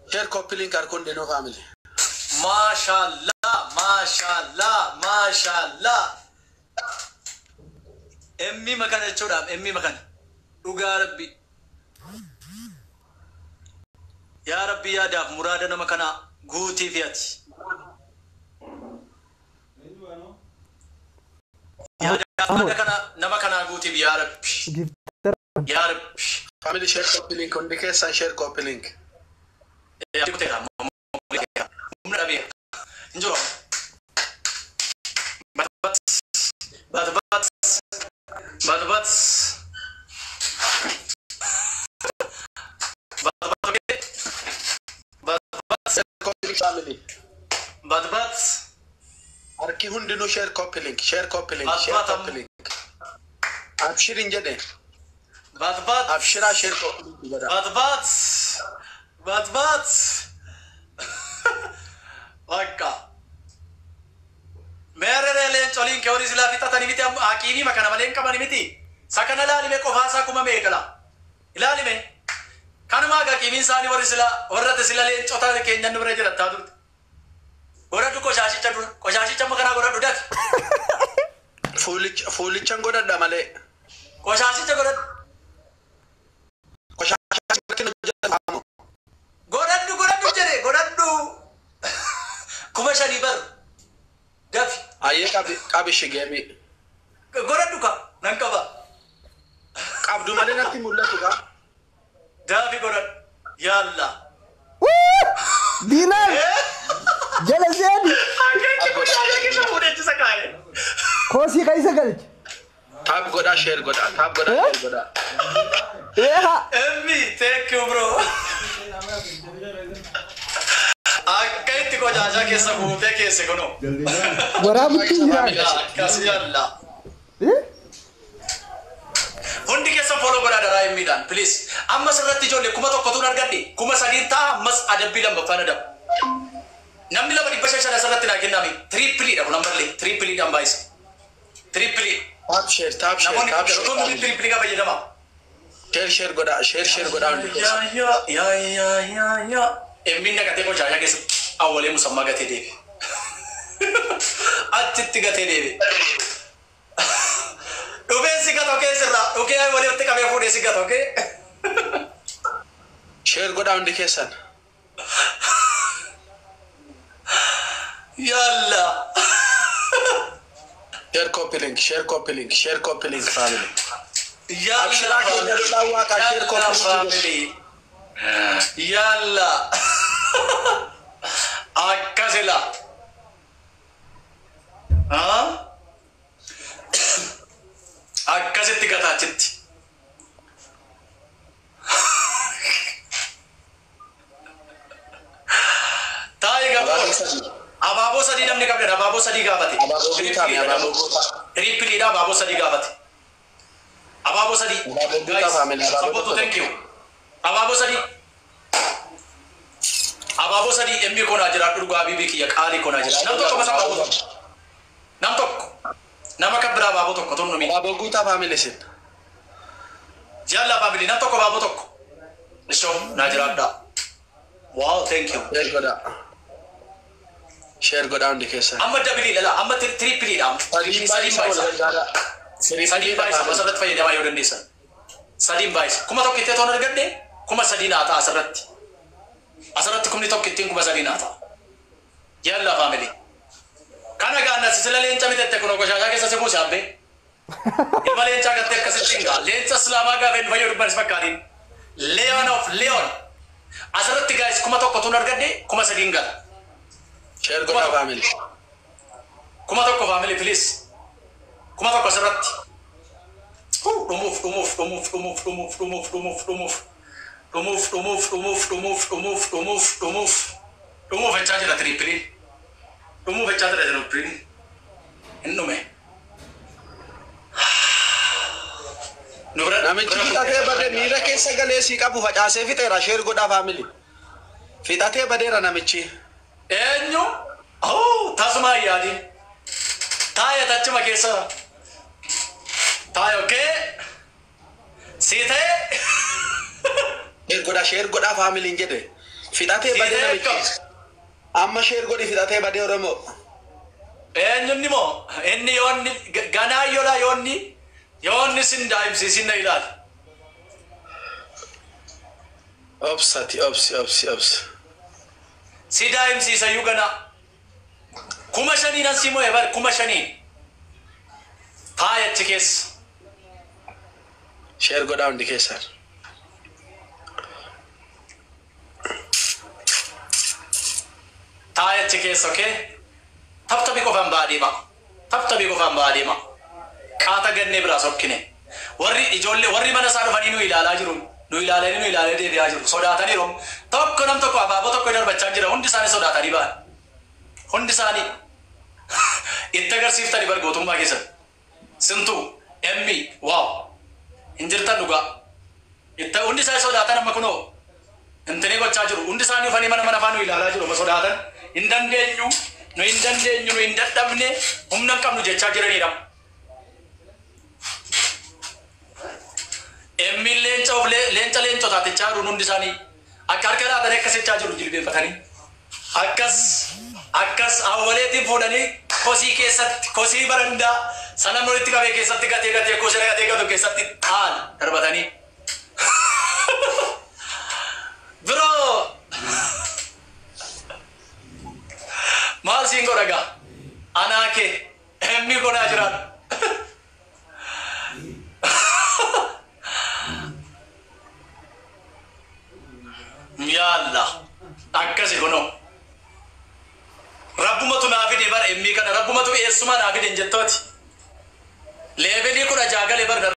Share copy link arkun deno family. Mashallah, mashallah, mashallah. Emmi makana chodam, emmi makana. Uga Rabbi. Ya Rabbi ya daf murada nama kana guuti fiyati. Ya daf nama kana guuti ya Rabbi. Ya Rabbi. Family share copy link on the case and share copy link. Ya kutera umra bi. Injuro. Bat. Family. Bat. Arki hundinu share copy link. Share copy link. Share copy link. Abshir injade. Bat. Abshira share copy link. Bat. Waka. Mere rele cholin ke ori zila fita tani miti akini makana malen ka mani miti. Sakana lali me ko phasa kuma me kala. Ilali me. Kanuma ga kimin sani ori zila orate zila le chota ke nyannu re jira tadu. Ora du ko shashi chamakana ora du dak. Fully changoda damale. Ko shashi chagoda. Ko shashi kino jamo. Godandu jere godandu. Kuma shani bar. Gafi. Aye kabi shigemi. Godandu ka nankaba. Abdu male nati mullatu ka. Gafi godan. Ya Allah. Dinar. Jelaseni. Kosi kaisa galch. Tab goda share goda. Yeah. Emmi, thank you bro. Akaiti ko jaja ke sabute ke se kono. Warabuti ya. Kasi Allah. Hundi ke sa follow goda dara emmi dan please. Amma sarratti jolle kuma to kotun argandi. Kuma sadinta mas ada bilam bafana da. Namni la bari basha shara sarratti na kinami. Triple da number le. Triple da mbais. Triple. Tab share. Namoni ko triple ga bayi dama. Share goda. Ya. Emminna gate ko jaja ke awale musamma gate debi. Atti gate debi. Dobe sigato ke sirra. Okay ay wale utte kabe fude sigato ke. Share goda on the case an. Yalla. Share copy link family. Yalla family. Yalla. Akasela. Akasetti gatachetti. Taiga ababo sadi namne kabne ababo sadi gabate. Triple da ababo sadi gabate. Ababo sadi. Guys, support thank you. Ababo sadi emmi kona jira durgo abibi ki ya qali kona jira nam tokko masa ababo nam tokko nama kabra ababo tokko tonno mi Ababo guta family sin. Jalla family nam tokko ababo tokko nisho na jira da. Wow, thank you. Share goda on the case an. Amma dabili lala amma triple am sadi baisa masalat fayyada ma yodan nisan sadi baisa kuma tokkite ton argadde kuma sadina ta asarratti kumni tokkittiin kuma sadina ta yalla family kana ganna sisila lencha mitette kuno goshasha kessa se musa abbe ilma lencha gatte kasittinga lencha islama ga ven fayyadu baris fakkatin leon of leon asarratti guys kuma tokko ton argadde kuma sadinga Share goda family. Kuma tokko family please. Kuma tokko asarratti. Remove a charge at triple. Remove a charge at a triple. And no me. Namichi fitatee bade miira keessa galee si qabu facaasee fixeera share goda family. Fitatee badeera namichi. Enyo? Oh, tasuma yaadi. Taya tachuma keessa. Taya okay? Site? Share goda family injede. Fidhatee badee namichi. Amma sheer godhi fidhatee badee Oromoo. Eenyuun moo inni yoonni ganaa yola yoonni sin daa'imsiisin na ilaali. Obsi. Si daa'imsiisayyuu ganaa. Kuma shaniin ansii moo eebar kuma shaniin. Taayachi keessa. Sheer godhaa hundi keessaan. Taayachi keessa okee. Taptabii qofaan baadhiima. Qaata gannee biraa sokkine. Warri ijoollee warri mana isaa dhufanii nu ilaalaa jiru. Nu ilaalee deebi'aa jiru. Sodaataniiru. Tokko nam tokko abaaboo tokko darbachaa jira. Hundi isaanii sodaatanii ba'an. Hundi isaanii itti agarsiiftanii bargootummaa keessatti. Sintuu emmi waaw. Injirtan dhugaa. Hundi isaanii sodaatan amma kunoo. Intini gochaa jiru. Hundi isaanii ufanii mana faa nu ilaalaa jiru. Sodaatan. Hin dandeenyu. Nu hin dadhabne humna hin qabnu jechaa jiranidha. Emmi leenca taatechaa jiru hundi isaanii akka harka laatanii akkas jechaa jiru jilbeeffatanii. Akkas awwaleetiin fuudhanii kosii barandaa sana walitti qabee keessatti gatee kosii gatee gatu keessatti taa'an darbatanii. Biroo maal siin godhagaa? Anaa kee emmi godhaa jiraan. Yaalla akkasi kunoo. Rabbumatu naa fide bar emmi kana rabbumatu eessuma naa fide jettooti. Leevelii 16 bar